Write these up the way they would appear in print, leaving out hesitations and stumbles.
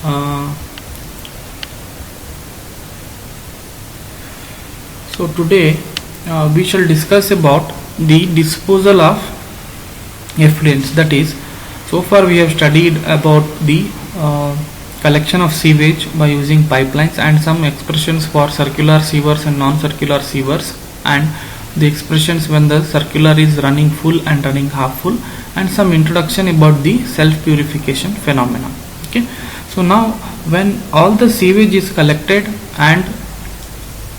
Uh, so today we shall discuss about the disposal of effluents. That is, so far we have studied about the collection of sewage by using pipelines and some expressions for circular sewers and non-circular sewers, and the expressions when the circular is running full and running half full, and some introduction about the self-purification phenomena. Okay, so now when all the sewage is collected and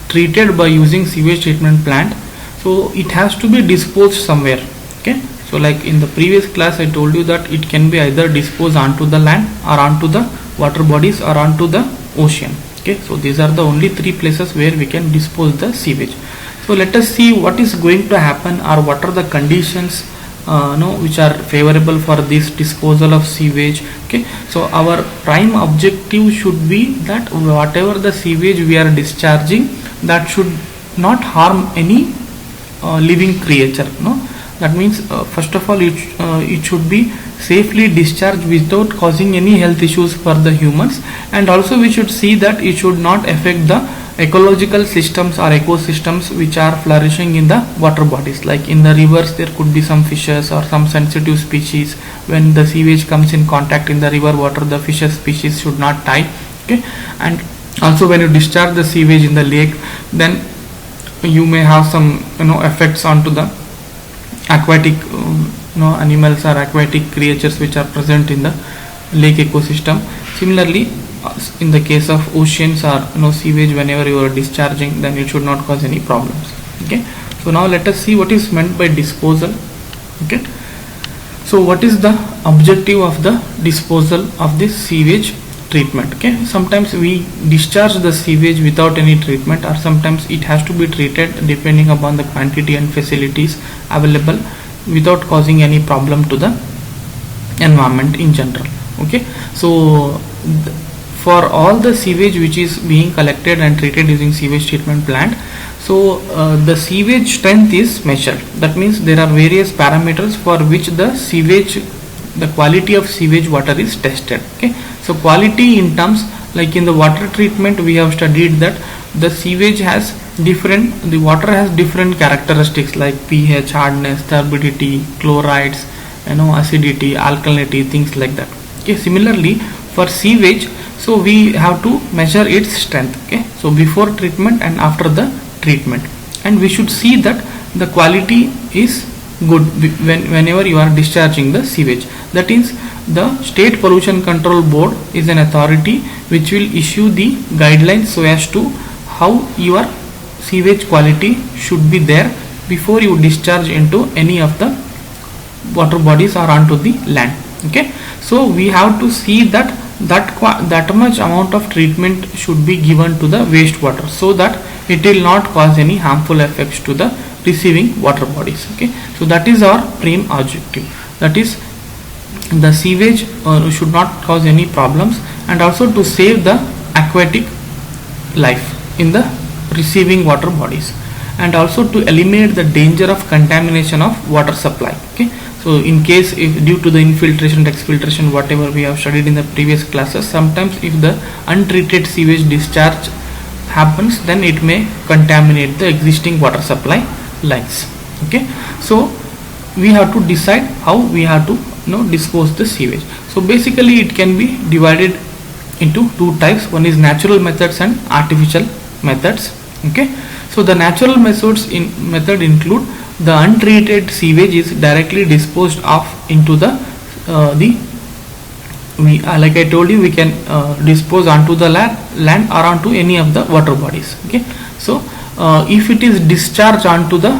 treated by using sewage treatment plant, so it has to be disposed somewhere. Okay, so like in the previous class I told you that it can be either disposed onto the land or onto the water bodies or onto the ocean. Okay, so these are the only three places where we can dispose the sewage. So let us see what is going to happen, or what are the conditions which are favorable for this disposal of sewage. Okay, so our prime objective should be that whatever the sewage we are discharging, that should not harm any living creature. That means first of all it should be safely discharged without causing any health issues for the humans, and also we should see that it should not affect the ecological systems or ecosystems which are flourishing in the water bodies. Like in the rivers there could be some fishes or some sensitive species. When the sewage comes in contact in the river water, the fishes species should not die. Okay, and also when you discharge the sewage in the lake, then you may have some effects onto the aquatic animals or aquatic creatures which are present in the lake ecosystem. Similarly, in the case of oceans or sewage, whenever you are discharging, then it should not cause any problems. Okay, so now let us see what is meant by disposal. Okay, so what is the objective of the disposal of this sewage treatment? Okay, sometimes we discharge the sewage without any treatment, or sometimes it has to be treated depending upon the quantity and facilities available without causing any problem to the environment in general. Okay, so for all the sewage which is being collected and treated using sewage treatment plant, so the sewage strength is measured. That means there are various parameters for which the quality of sewage water is tested. Okay, so quality in terms, like in the water treatment we have studied that the sewage has the water has different characteristics like pH, hardness, turbidity, chlorides, acidity, alkalinity, things like that. Okay, similarly for sewage, so we have to measure its strength. Okay, so before treatment and after the treatment, and we should see that the quality is good whenever you are discharging the sewage. That is, the State Pollution Control Board is an authority which will issue the guidelines so as to how your sewage quality should be there before you discharge into any of the water bodies or onto the land. Okay, so we have to see that much amount of treatment should be given to the wastewater, so that it will not cause any harmful effects to the receiving water bodies. Okay, so that is our prime objective, that is the sewage should not cause any problems, and also to save the aquatic life in the receiving water bodies, and also to eliminate the danger of contamination of water supply. Okay, so in case if due to the infiltration and exfiltration whatever we have studied in the previous classes, sometimes if the untreated sewage discharge happens, then it may contaminate the existing water supply lines. Okay, so we have to decide how we have to dispose the sewage. So basically it can be divided into two types. One is natural methods and artificial methods. Okay, so the natural method include the untreated sewage is directly disposed of into the like I told you, we can dispose onto the land or onto any of the water bodies. Okay, so if it is discharged onto the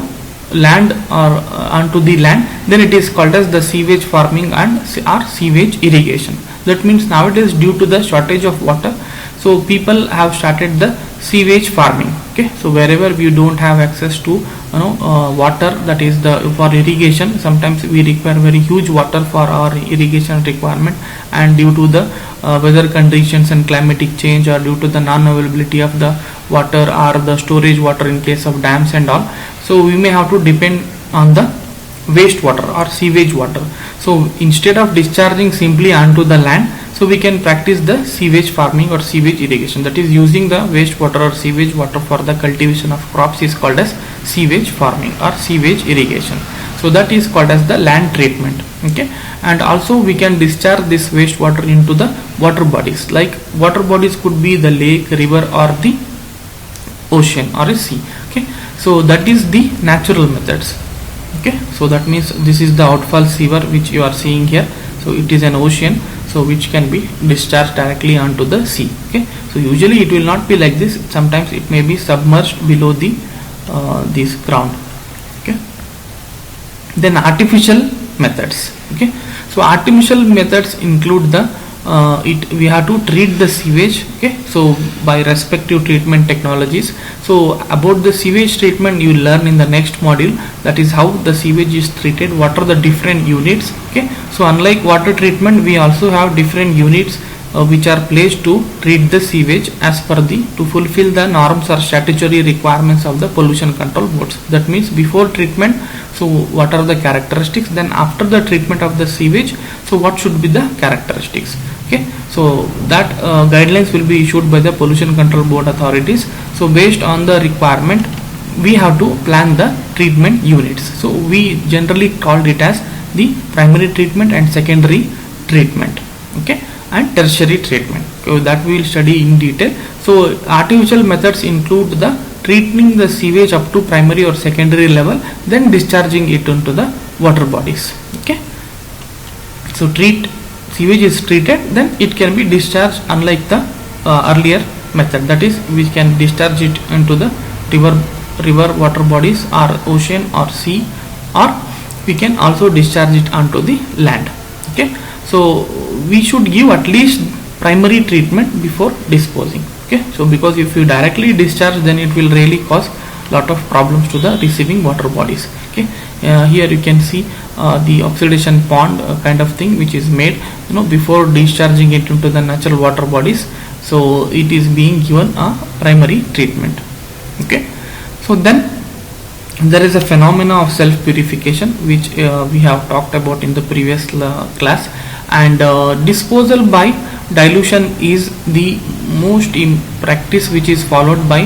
land or onto the land, then it is called as the sewage farming and or sewage irrigation. That means nowadays due to the shortage of water, so people have started the sewage farming. Okay, so wherever we don't have access to water, that is for irrigation, sometimes we require very huge water for our irrigation requirement, and due to the weather conditions and climatic change, or due to the non-availability of the water or the storage water in case of dams and all, so we may have to depend on the wastewater or sewage water. So instead of discharging simply onto the land, so we can practice the sewage farming or sewage irrigation, that is using the wastewater or sewage water for the cultivation of crops is called as sewage farming or sewage irrigation. So that is called as the land treatment. Okay, and also we can discharge this wastewater into the water bodies, like water bodies could be the lake, river or the ocean or a sea. Okay, so that is the natural methods. Okay, so that means this is the outfall sewer which you are seeing here. So it is an ocean, so which can be discharged directly onto the sea. Okay, so usually it will not be like this, sometimes it may be submerged below the this ground. Okay, then artificial methods. Okay, so artificial methods include the we have to treat the sewage. Okay, so by respective treatment technologies. So about the sewage treatment you learn in the next module, that is how the sewage is treated, what are the different units. Okay, so unlike water treatment, we also have different units which are placed to treat the sewage as per the to fulfill the norms or statutory requirements of the pollution control boards. That means before treatment, so what are the characteristics, then after the treatment of the sewage, so what should be the characteristics. Okay, so that guidelines will be issued by the pollution control board authorities. So based on the requirement, we have to plan the treatment units. So we generally called it as the primary treatment and secondary treatment. Okay, and tertiary treatment. So that we will study in detail. So artificial methods include the treating the sewage up to primary or secondary level, then discharging it into the water bodies. Okay, so sewage is treated, then it can be discharged, unlike the earlier method, that is we can discharge it into the river water bodies or ocean or sea, or we can also discharge it onto the land. Okay, so we should give at least primary treatment before disposing. Okay, so because if you directly discharge, then it will really cause lot of problems to the receiving water bodies. Okay, here you can see the oxidation pond kind of thing which is made, before discharging it into the natural water bodies. So it is being given a primary treatment. Okay, so then there is a phenomena of self purification which we have talked about in the previous class, and disposal by dilution is the most in practice which is followed by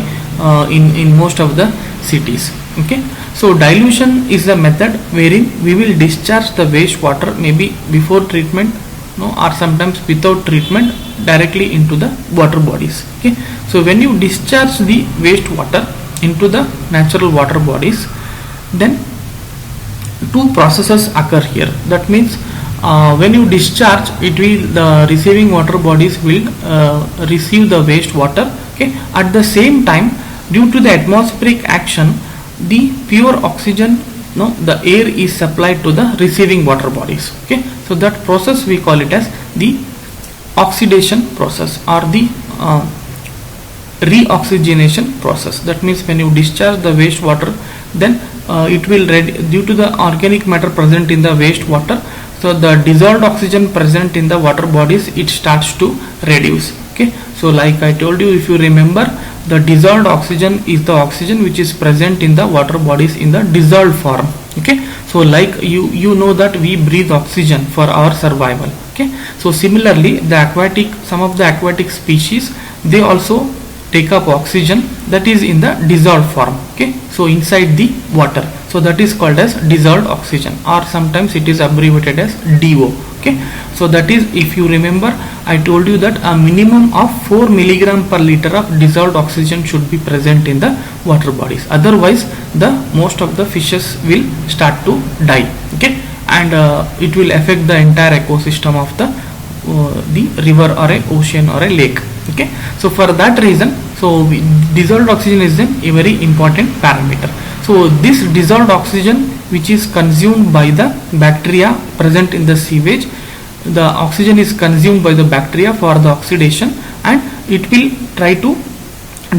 in most of the cities. Okay, so dilution is the method wherein we will discharge the wastewater maybe before treatment, or sometimes without treatment, directly into the water bodies. Okay, so when you discharge the wastewater into the natural water bodies, then two processes occur here. That means when you discharge, the receiving water bodies will receive the wastewater. Okay, at the same time, due to the atmospheric action, the pure oxygen, the air is supplied to the receiving water bodies. Okay, so that process we call it as the oxidation process or the reoxygenation process. That means when you discharge the wastewater, then it will due to the organic matter present in the wastewater, so the dissolved oxygen present in the water bodies, it starts to reduce. Okay, so like I told you, if you remember, the dissolved oxygen is the oxygen which is present in the water bodies in the dissolved form. Okay, so like you know that we breathe oxygen for our survival. Okay, so similarly some of the aquatic species, they also take up oxygen that is in the dissolved form. Okay, so inside the water, so that is called as dissolved oxygen, or sometimes it is abbreviated as DO. Okay, so that is, if you remember, I told you that a minimum of 4 milligram per liter of dissolved oxygen should be present in the water bodies, otherwise the most of the fishes will start to die. Okay, and it will affect the entire ecosystem of the river or a ocean or a lake. Okay, so for that reason, so dissolved oxygen is a very important parameter. So this dissolved oxygen which is consumed by the bacteria present in the sewage, the oxygen is consumed by the bacteria for the oxidation, and it will try to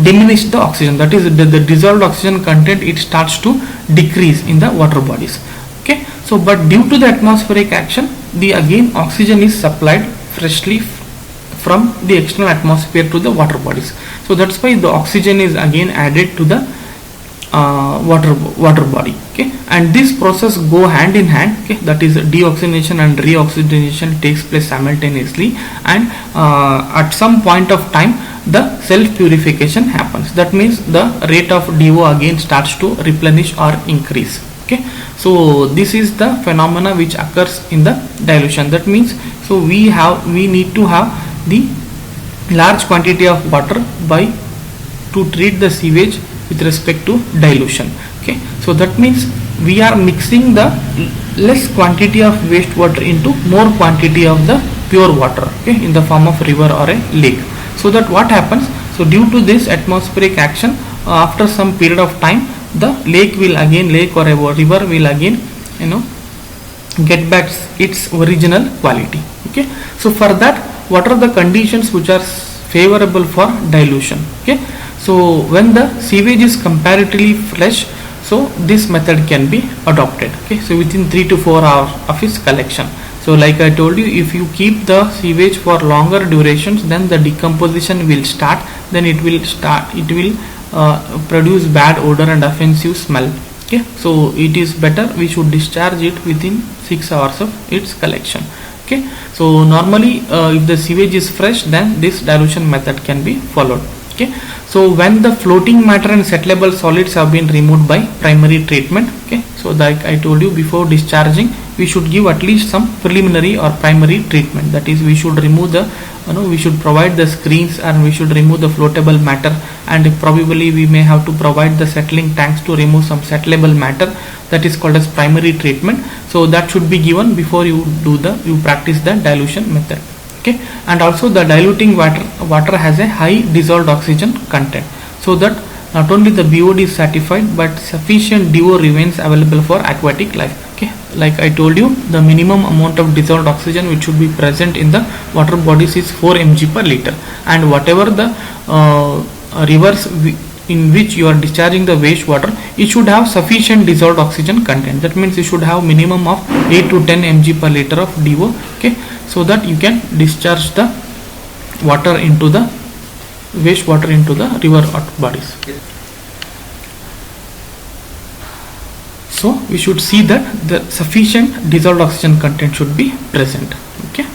diminish the oxygen, that is the dissolved oxygen content, it starts to decrease in the water bodies. Okay, so but due to the atmospheric action, the again oxygen is supplied freshly from the external atmosphere to the water bodies. So that's why the oxygen is again added to the water body. Okay, and this process go hand in hand. Okay, that is deoxygenation and reoxygenation takes place simultaneously, and at some point of time the self purification happens. That means the rate of DO again starts to replenish or increase. Okay, so this is the phenomena which occurs in the dilution. That means, so we need to have the large quantity of water to treat the sewage with respect to dilution. Okay, so that means we are mixing the less quantity of wastewater into more quantity of the pure water, okay, in the form of river or a lake. So that what happens, so due to this atmospheric action, after some period of time the lake or a river will again get back its original quality. Okay, so for that, what are the conditions which are favorable for dilution? Okay, so when the sewage is comparatively fresh, so this method can be adopted. Okay, so within 3 to 4 hours of its collection. So like I told you, if you keep the sewage for longer durations, then the decomposition will start, then it will produce bad odor and offensive smell. Okay, so it is better we should discharge it within 6 hours of its collection. Okay, so normally if the sewage is fresh, then this dilution method can be followed. Okay, so when the floating matter and settleable solids have been removed by primary treatment, okay, so like I told you, before discharging we should give at least some preliminary or primary treatment. That is, we should remove the we should provide the screens, and we should remove the floatable matter, and probably we may have to provide the settling tanks to remove some settleable matter. That is called as primary treatment. So that should be given before you practice the dilution method. Okay, and also the diluting water has a high dissolved oxygen content, so that not only the BOD is certified, but sufficient DO remains available for aquatic life. Okay, like I told you, the minimum amount of dissolved oxygen which should be present in the water bodies is 4 mg per liter, and whatever the rivers in which you are discharging the wastewater, it should have sufficient dissolved oxygen content. That means you should have minimum of 8 to 10 mg per liter of DO. Okay, so that you can discharge the water into the wastewater into the river bodies. So we should see that the sufficient dissolved oxygen content should be present. Okay,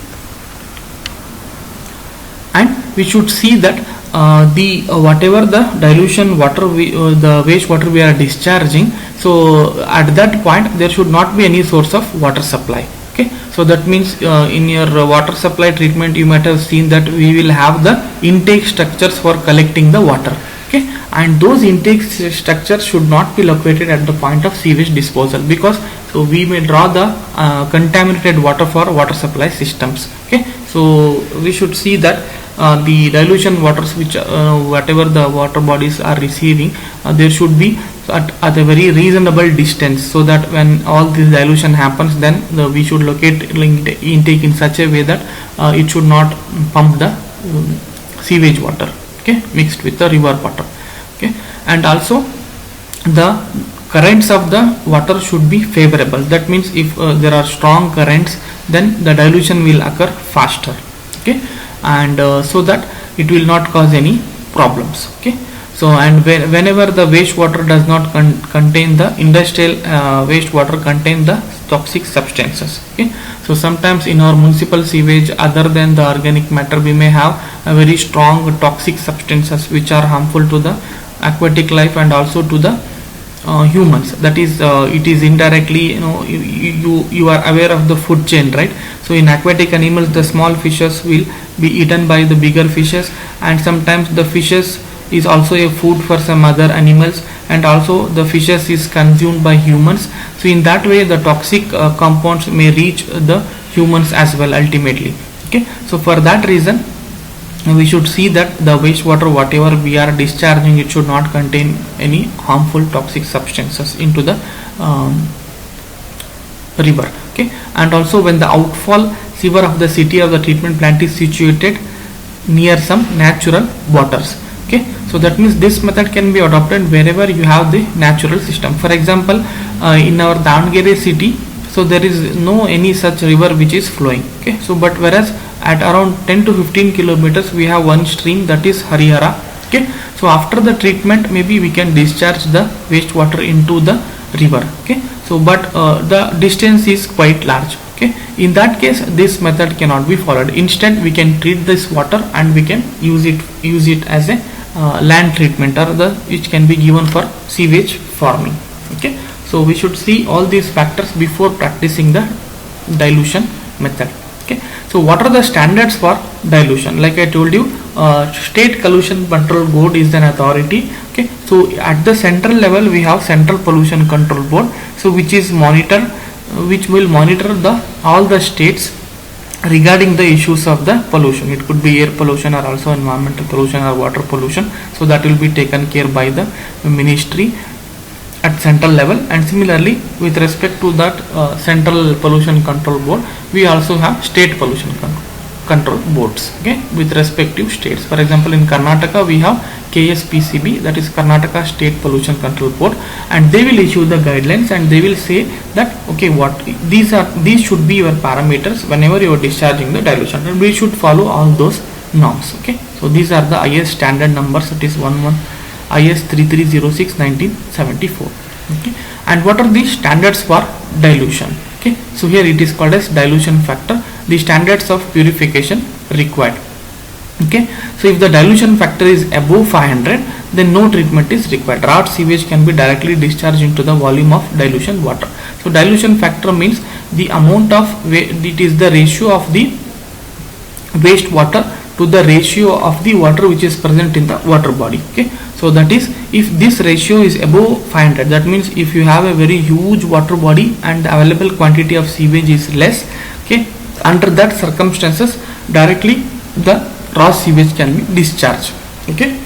and we should see that whatever the dilution water the wastewater we are discharging, so at that point there should not be any source of water supply. Okay, so that means in your water supply treatment, you might have seen that we will have the intake structures for collecting the water. Okay, and those intake structures should not be located at the point of sewage disposal, because so we may draw the contaminated water for water supply systems. Okay, so we should see that the dilution waters which whatever the water bodies are receiving, there should be at a very reasonable distance, so that when all this dilution happens, then we should locate intake in such a way that it should not pump the sewage water, okay, mixed with the river water. Okay, and also the currents of the water should be favorable. That means if there are strong currents, then the dilution will occur faster. Okay, and so that it will not cause any problems. Okay, so and whenever the wastewater does not contain the industrial wastewater contain the toxic substances. Okay, so sometimes in our municipal sewage, other than the organic matter, we may have a very strong toxic substances which are harmful to the aquatic life and also to the humans. That is it is indirectly, you are aware of the food chain, right? So in aquatic animals, the small fishes will be eaten by the bigger fishes, and sometimes the fishes is also a food for some other animals, and also the fishes is consumed by humans. So in that way the toxic compounds may reach the humans as well ultimately. Okay, so for that reason we should see that the wastewater whatever we are discharging, it should not contain any harmful toxic substances into the river. Okay, and also when the outfall sewer of the city of the treatment plant is situated near some natural waters. Okay, so that means this method can be adopted wherever you have the natural system. For example, in our Davangere city, so there is no any such river which is flowing. Okay, so but whereas at around 10 to 15 kilometers we have one stream, that is Harihara. Okay, so after the treatment maybe we can discharge the wastewater into the river. Okay, so but the distance is quite large. Okay, in that case this method cannot be followed. Instead we can treat this water and we can use it as a land treatment, or which can be given for sewage farming. Okay, so we should see all these factors before practicing the dilution method. Okay, so what are the standards for dilution? Like I told you, State Pollution Control Board is an authority. Okay, so at the central level we have Central Pollution Control Board, so which will monitor all the states regarding the issues of the pollution. It could be air pollution or also environmental pollution or water pollution, so that will be taken care by the ministry at central level. And similarly with respect to that Central Pollution Control Board, we also have State Pollution Control Boards, okay, with respective states. For example, in Karnataka we have KSPCB, that is Karnataka State Pollution Control Board, and they will issue the guidelines and they will say that okay, what these should be your parameters whenever you are discharging the dilution, and we should follow all those norms. Okay, so these are the IS standard numbers, it is IS 3306 1974. Okay, and what are the standards for dilution? Okay, so here it is called as dilution factor, the standards of purification required. Okay, so if the dilution factor is above 500, then no treatment is required. Raw sewage can be directly discharged into the volume of dilution water. So dilution factor means the amount of it is the ratio of the wastewater to the ratio of the water which is present in the water body. Okay, so that is, if this ratio is above 500, that means if you have a very huge water body and the available quantity of sewage is less, okay, under that circumstances directly the raw sewage can be discharged. Okay,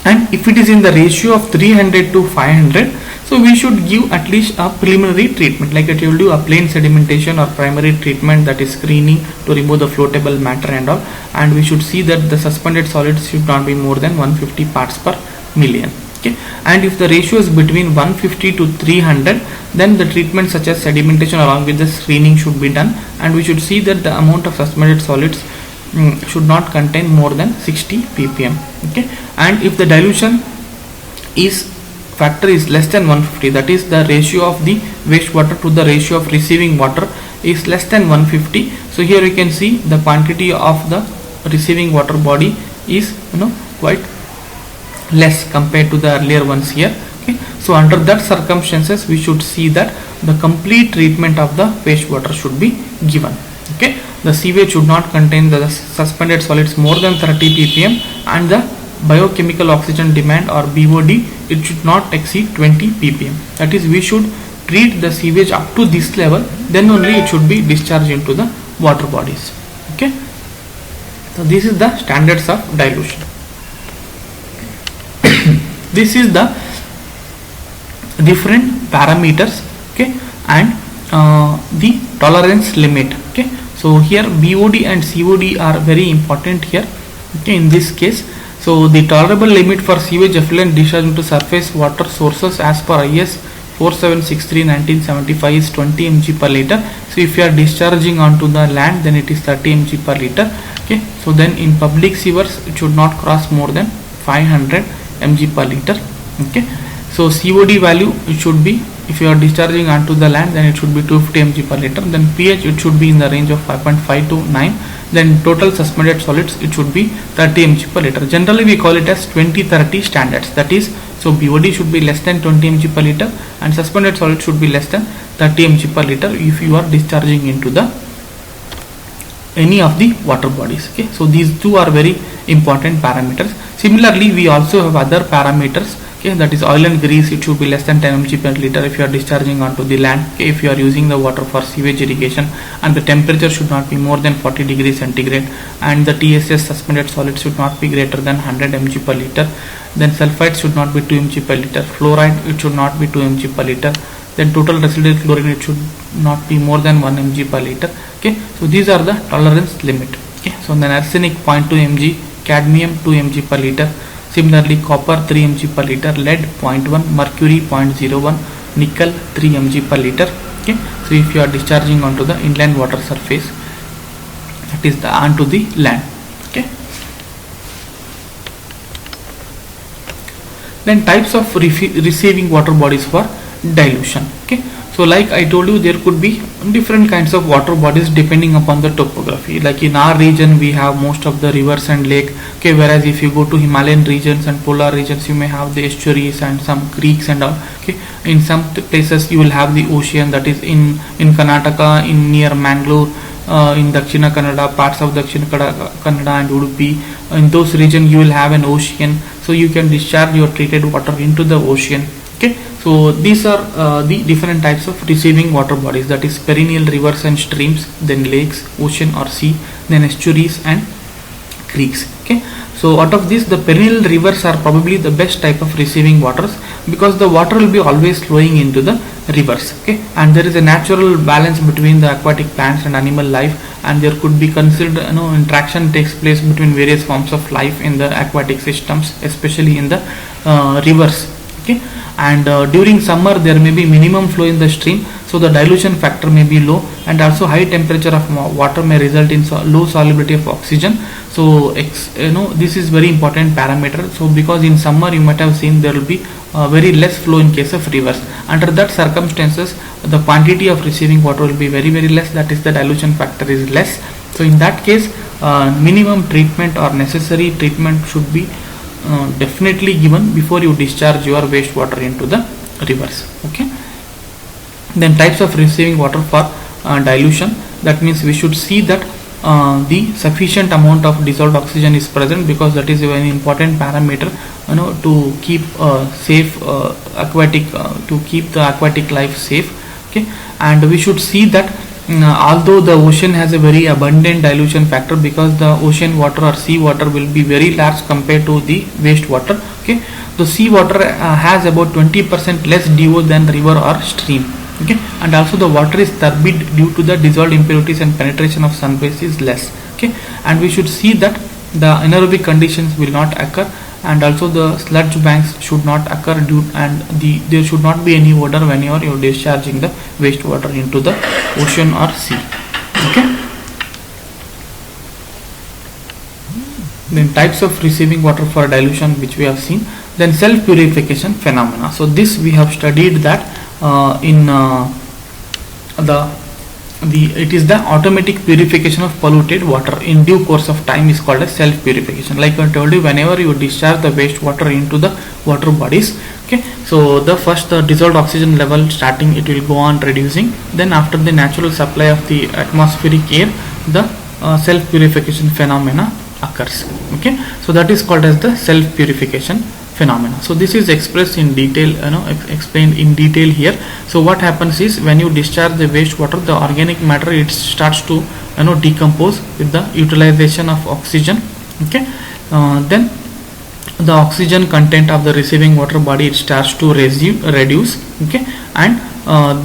and if it is in the ratio of 300 to 500, so we should give at least a preliminary treatment, like I told you, a plain sedimentation or primary treatment, that is screening to remove the floatable matter and all, and we should see that the suspended solids should not be more than 150 parts per million. Okay, and if the ratio is between 150 to 300, then the treatment such as sedimentation along with the screening should be done, and we should see that the amount of suspended solids should not contain more than 60 ppm. Okay, and if the dilution factor is less than 150, that is the ratio of the wastewater to the ratio of receiving water is less than 150, so here you can see the quantity of the receiving water body is quite less compared to the earlier ones here. Okay, so under that circumstances we should see that the complete treatment of the wastewater should be given. Okay, the sewage should not contain the suspended solids more than 30 ppm, and the biochemical oxygen demand or BOD, it should not exceed 20 ppm. That is, we should treat the sewage up to this level, then only it should be discharged into the water bodies. Okay, so this is the standards of dilution. This is the different parameters, okay, and the tolerance limit. Okay, so here BOD and COD are very important here. Okay, in this case, so the tolerable limit for sewage effluent discharge into surface water sources as per IS 4763 1975 is 20 mg per liter. So if you are discharging onto the land, then it is 30 mg per liter. Okay, so then in public sewers it should not cross more than 500 mg per liter. Okay, so COD value, it should be, if you are discharging onto the land, then it should be 250 mg per liter. Then pH, it should be in the range of 5.5 to 9. Then total suspended solids, it should be 30 mg per liter. Generally we call it as 20-30 standards. That is, so BOD should be less than 20 mg per liter and suspended solids should be less than 30 mg per liter if you are discharging into the any of the water bodies. Okay, so these two are very important parameters. Similarly, we also have other parameters. Okay, that is oil and grease, it should be less than 10 mg per liter if you are discharging onto the land. Okay, if you are using the water for sewage irrigation, and the temperature should not be more than 40 degrees centigrade, and the TSS suspended solids should not be greater than 100 mg per liter. Then sulfides should not be 2 mg per liter. Fluoride, it should not be 2 mg per liter. Then total residual chlorine, it should not be more than 1 mg per liter. Okay, so these are the tolerance limit. Okay, so then arsenic 0.2 mg, cadmium 2 mg per liter. Similarly, copper 3 mg per liter, lead 0.1, mercury 0.01, nickel 3 mg per liter. Okay, so if you are discharging onto the inland water surface, that is the onto the land. Okay, Then types of receiving water bodies for dilution. Okay, so like I told you, there could be different kinds of water bodies depending upon the topography. Like in our region we have most of the rivers and lake. Okay, whereas if you go to Himalayan regions and polar regions, you may have the estuaries and some creeks and all. Okay, in some places you will have the ocean, that is in Karnataka, in near Mangalore, in Dakshina Kannada, parts of Dakshina Kannada and Udupi. In those regions you will have an ocean, so you can discharge your treated water into the ocean. Okay, so these are the different types of receiving water bodies, that is perennial rivers and streams, then lakes, ocean or sea, then estuaries and creeks. Okay, so out of this, the perennial rivers are probably the best type of receiving waters, because the water will be always flowing into the rivers. Okay, and there is a natural balance between the aquatic plants and animal life, and there could be considered, interaction takes place between various forms of life in the aquatic systems, especially in the rivers. Okay, and during summer there may be minimum flow in the stream, so the dilution factor may be low, and also high temperature of water may result in low solubility of oxygen. So this is very important parameter. So because in summer you might have seen there will be very less flow in case of rivers. Under that circumstances, the quantity of receiving water will be very less, that is the dilution factor is less. So in that case, minimum treatment or necessary treatment should be definitely given before you discharge your wastewater into the rivers. Okay, then types of receiving water for dilution, that means we should see that the sufficient amount of dissolved oxygen is present, because that is a very important parameter to keep safe aquatic to keep the aquatic life safe. Okay, and we should see that although the ocean has a very abundant dilution factor, because the ocean water or sea water will be very large compared to the wastewater. Okay, the sea water has about 20% less DO than river or stream. Okay, and also the water is turbid due to the dissolved impurities, and penetration of sun rays is less. Okay, and we should see that the anaerobic conditions will not occur, and also the sludge banks should not occur and there should not be any odor when you are discharging the wastewater into the ocean or sea. Okay, then types of receiving water for dilution, which we have seen. Then self purification phenomena. So this we have studied that it is the automatic purification of polluted water in due course of time is called as self purification. Like I told you, whenever you discharge the wastewater into the water bodies, okay, so the first the dissolved oxygen level starting, it will go on reducing, then after the natural supply of the atmospheric air, the self purification phenomena occurs. Okay, so that is called as the self purification phenomena. So this is expressed in detail, explained in detail here. So what happens is, when you discharge the wastewater, the organic matter, it starts to decompose with the utilization of oxygen. Okay, then the oxygen content of the receiving water body, it starts to reduce. Okay, and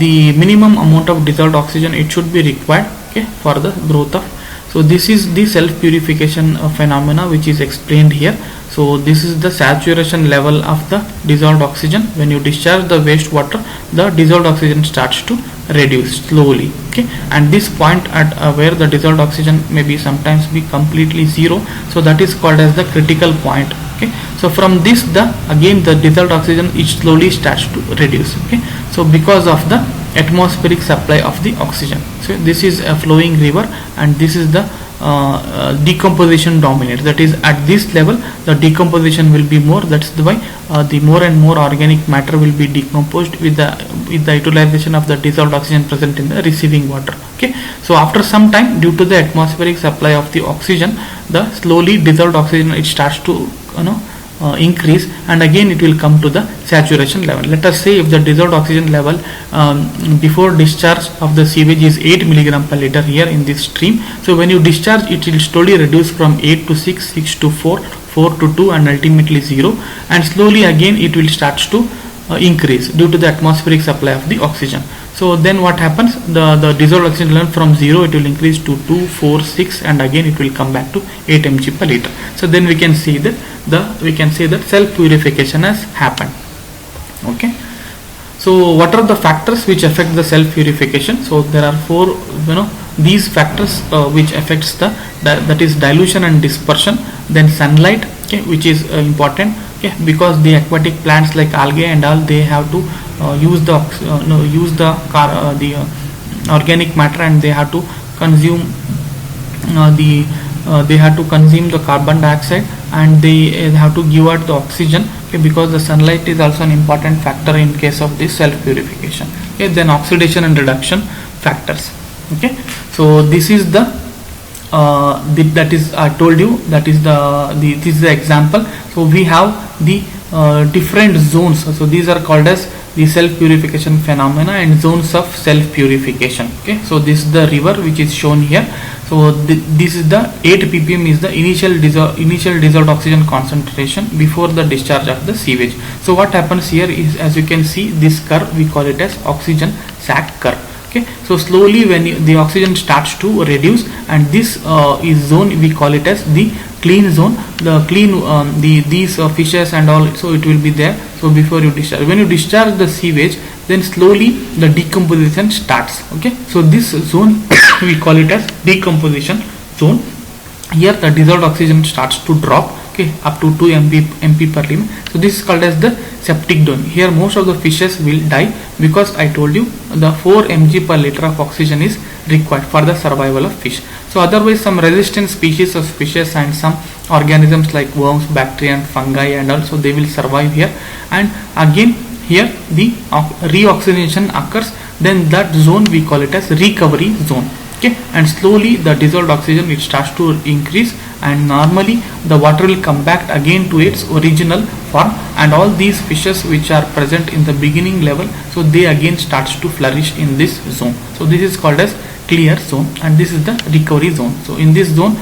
the minimum amount of dissolved oxygen, it should be required, okay, for the growth of. So this is the self purification phenomena which is explained here. So this is the saturation level of the dissolved oxygen. When you discharge the wastewater, the dissolved oxygen starts to reduce slowly. Okay, and this point at where the dissolved oxygen may be sometimes be completely zero, so that is called as the critical point. Okay, so from this, again the dissolved oxygen, it slowly starts to reduce. Okay, so because of the atmospheric supply of the oxygen. So this is a flowing river, and this is the decomposition dominates, that is at this level the decomposition will be more. That's why the more and more organic matter will be decomposed with the utilization of the dissolved oxygen present in the receiving water. Okay, so after some time, due to the atmospheric supply of the oxygen, the slowly dissolved oxygen, it starts to increase, and again it will come to the saturation level. Let us say if the dissolved oxygen level before discharge of the sewage is 8 milligram per liter here in this stream, so when you discharge, it will slowly reduce from 8 to 6, 6 to 4, 4 to 2, and ultimately 0, and slowly again it will start to increase due to the atmospheric supply of the oxygen. So then what happens, the dissolved oxygen level from 0, it will increase to 2, 4, 6, and again it will come back to 8 mg per liter. So then we can see that self purification has happened. Okay, so what are the factors which affect the self purification? So there are 4 these factors which affects that is dilution and dispersion, then sunlight, okay, which is important, Okay, because the aquatic plants like algae and all, they have to use the organic matter, and they have to consume they have to consume the carbon dioxide, and they have to give out the oxygen. Okay, because the sunlight is also an important factor in case of this self purification. Okay, then oxidation and reduction factors. Okay, so this is the that is, I told you, that is this is the example. So we have the different zones. So these are called as the self purification phenomena and zones of self purification. Okay, so this is the river which is shown here. So this is the 8 ppm is the initial dissolved oxygen concentration before the discharge of the sewage. So what happens here is, as you can see, this curve we call it as oxygen sac curve. Okay, so slowly when the oxygen starts to reduce, and this is zone we call it as the clean zone. The clean these fishes and all, so it will be there. So before you discharge, when you discharge the sewage, then slowly the decomposition starts. Okay, so this zone we call it as decomposition zone. Here the dissolved oxygen starts to drop, okay, up to 2 mp per liter. So this is called as the septic zone. Here most of the fishes will die, because I told you the 4 mg per liter of oxygen is required for the survival of fish. So otherwise some resistant species of fishes and some organisms like worms, bacteria and fungi and also, they will survive here. And again here the reoxygenation occurs, then that zone we call it as recovery zone. Okay, and slowly the dissolved oxygen, it starts to increase, and normally the water will come back again to its original form, and all these fishes which are present in the beginning level, so they again starts to flourish in this zone. So this is called as clear zone, and this is the recovery zone. So in this zone,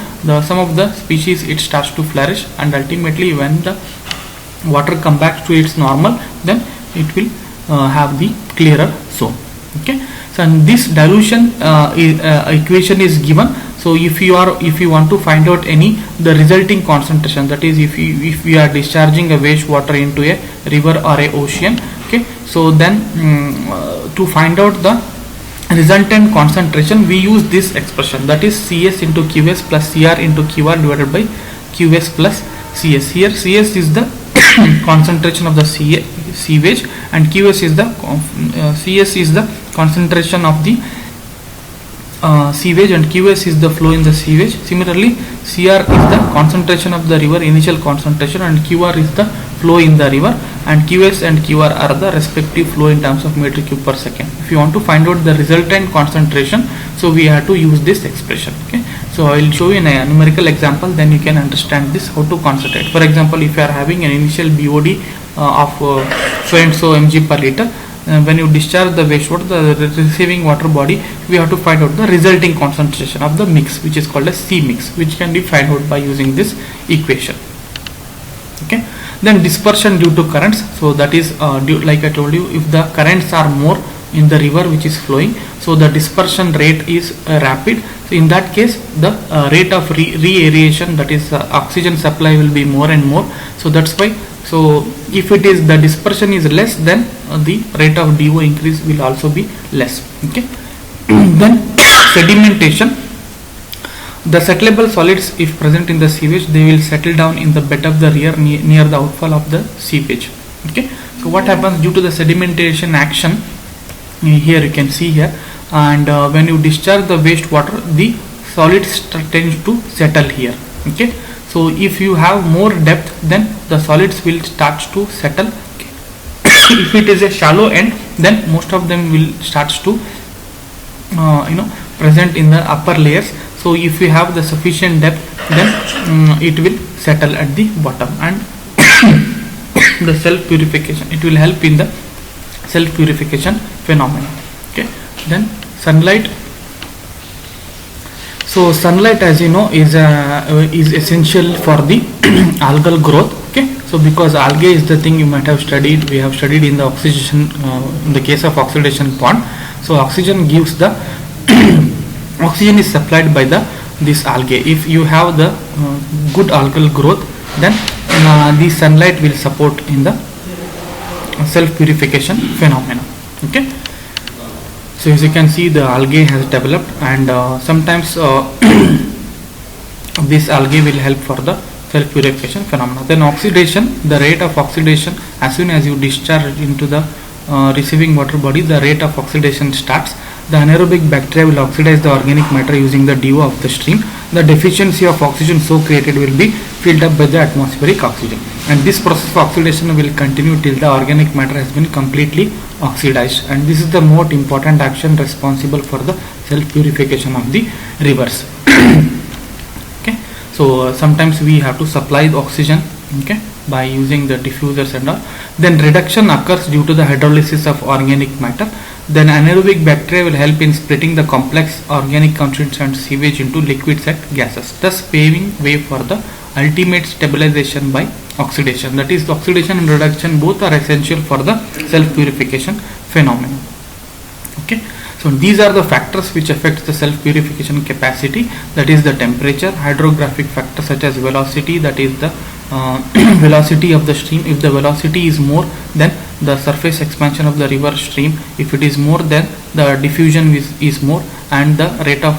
some of the species, it starts to flourish, and ultimately when the water come back to its normal, then it will have the clearer zone. Okay, so this dilution equation is given. So if you want to find out the resulting concentration, that is if we are discharging a wastewater into a river or a ocean, okay, so then to find out the resultant concentration, we use this expression, that is Cs into Qs plus Cr into Qr divided by Qs plus Cs. Here Cs is the concentration of the sewage, and Qs is the Cs is the concentration of the sewage, and Qs is the flow in the sewage. Similarly, Cr is the concentration of the river, initial concentration, and Qr is the flow in the river, and Qs and Qr are the respective flow in terms of meter cube per second. If you want to find out the resultant concentration, so we have to use this expression. Okay, so I will show you in a numerical example, then you can understand this, how to concentrate. For example, if you are having an initial BOD of so and so mg per liter, when you discharge the wastewater, the receiving water body, we have to find out the resulting concentration of the mix, which is called as C mix, which can be found out by using this equation. Okay, then dispersion due to currents. So that is like I told you, if the currents are more in the river which is flowing, so the dispersion rate is rapid. So in that case, the rate of re-aeration, that is oxygen supply, will be more and more. So that's why, so if it is the dispersion is less, then the rate of DO increase will also be less. Okay, then sedimentation. The settleable solids, if present in the sewage, they will settle down in the bed of the river near the outfall of the sewage. Okay, so what happens due to the sedimentation action, here you can see here, and when you discharge the wastewater, the solids tend to settle here. Okay, so if you have more depth, then the solids will start to settle. Okay. If it is a shallow end, then most of them will starts to present in the upper layers. So if you have the sufficient depth, then it will settle at the bottom, and the self purification, it will help in the self purification phenomena. Okay, then sunlight. So sunlight, as you know, is essential for the algal growth. Okay, so because algae is the thing you might have studied, we have studied in the oxidation, in the case of oxidation pond. So oxygen gives the oxygen is supplied by this algae. If you have the good algal growth, then the sunlight will support in the self purification phenomena. Okay, so as you can see, the algae has developed, and sometimes this algae will help for the self-purification phenomena. Then oxidation, the rate of oxidation, as soon as you discharge into the receiving water body, the rate of oxidation starts. The anaerobic bacteria will oxidize the organic matter using the DO of the stream. The deficiency of oxygen so created will be filled up by the atmospheric oxygen, and this process of oxidation will continue till the organic matter has been completely oxidized, and this is the most important action responsible for the self-purification of the rivers. Okay, so sometimes we have to supply the oxygen, okay, by using the diffusers and all. Then reduction occurs due to the hydrolysis of organic matter. Then anaerobic bacteria will help in splitting the complex organic constituents and sewage into liquids and gases, thus paving way for the ultimate stabilization by oxidation. That is, the oxidation and reduction both are essential for the self-purification phenomenon. Okay, so these are the factors which affect the self-purification capacity. That is the temperature, hydrographic factors such as velocity, that is the velocity of the stream. If the velocity is more, then the surface expansion of the river stream. If it is more, then the diffusion is more, and the rate of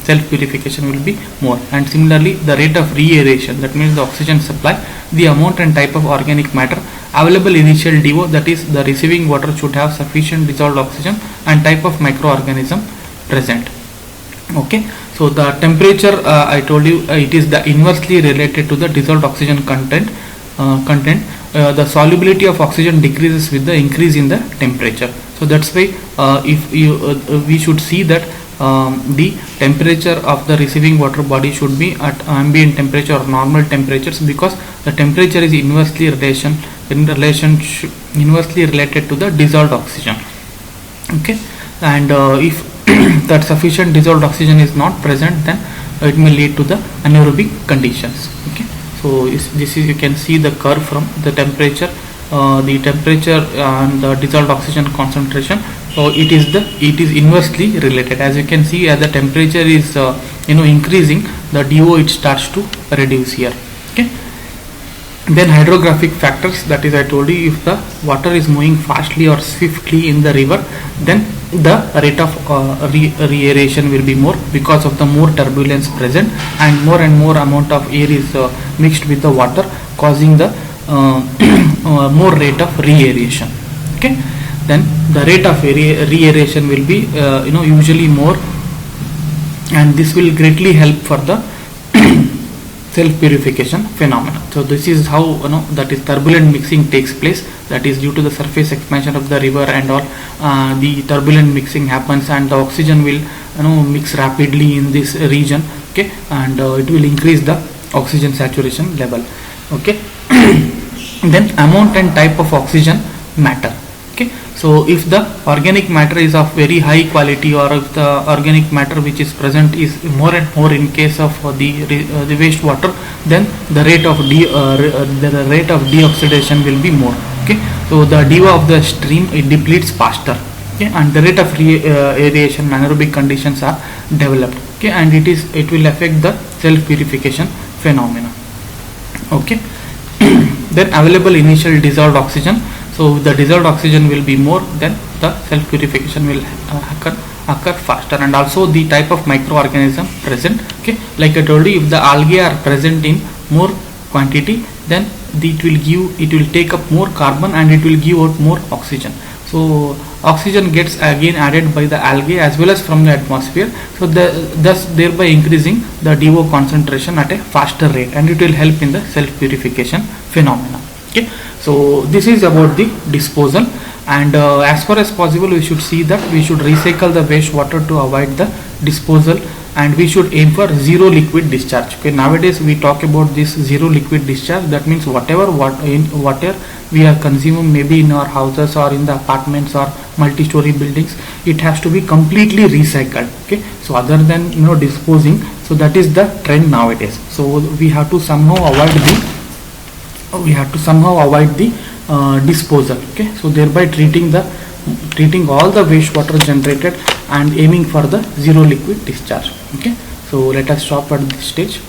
self-purification will be more. And similarly, the rate of re-aeration, that means the oxygen supply, the amount and type of organic matter, available initial DO, that is the receiving water should have sufficient dissolved oxygen, and type of microorganism present. Okay, so the temperature, I told you, it is the inversely related to the dissolved oxygen content. The solubility of oxygen decreases with the increase in the temperature. So that's why if you we should see that the temperature of the receiving water body should be at ambient temperature or normal temperatures, because the temperature is inversely related to the dissolved oxygen. Okay, and if that sufficient dissolved oxygen is not present, then it may lead to the anaerobic conditions. Okay, so this is, you can see the curve from the temperature, and the dissolved oxygen concentration. So it is inversely related. As you can see, as the temperature is increasing, the DO it starts to reduce here. Okay, then hydrographic factors, that is, I told you, if the water is moving fastly or swiftly in the river, then the rate of re-aeration will be more, because of the more turbulence present, and more amount of air is mixed with the water, causing the more rate of re-aeration. Okay, then the rate of re-aeration will be usually more, and this will greatly help for the self-purification phenomena. So this is how that is turbulent mixing takes place. That is due to the surface expansion of the river and all, the turbulent mixing happens, and the oxygen will mix rapidly in this region. Okay, and it will increase the oxygen saturation level. Okay, then amount and type of oxygen matter. Okay, so if the organic matter is of very high quality, or if the organic matter which is present is more and more in case of the wastewater, then the rate of deoxidation will be more. Okay, so the DO of the stream, it depletes faster. Okay, and the rate of aeration, anaerobic conditions are developed. Okay, and it will affect the self-purification phenomena. Okay, then available initial dissolved oxygen. So the dissolved oxygen will be more, then the self-purification will occur faster, and also the type of microorganism present. Okay, like I told you, if the algae are present in more quantity, then it will take up more carbon, and it will give out more oxygen. So oxygen gets again added by the algae as well as from the atmosphere, so thus thereby increasing the DO concentration at a faster rate, and it will help in the self-purification phenomena. Okay, so this is about the disposal, and as far as possible we should see that we should recycle the wastewater to avoid the disposal, and we should aim for zero liquid discharge. Okay, nowadays we talk about this zero liquid discharge. That means whatever water we are consuming, maybe in our houses or in the apartments or multi-story buildings, it has to be completely recycled. Okay, so other than disposing, so that is the trend nowadays. So we have to somehow avoid the disposal. Okay, so thereby treating all the wastewater generated and aiming for the zero liquid discharge. Okay, so let us stop at this stage.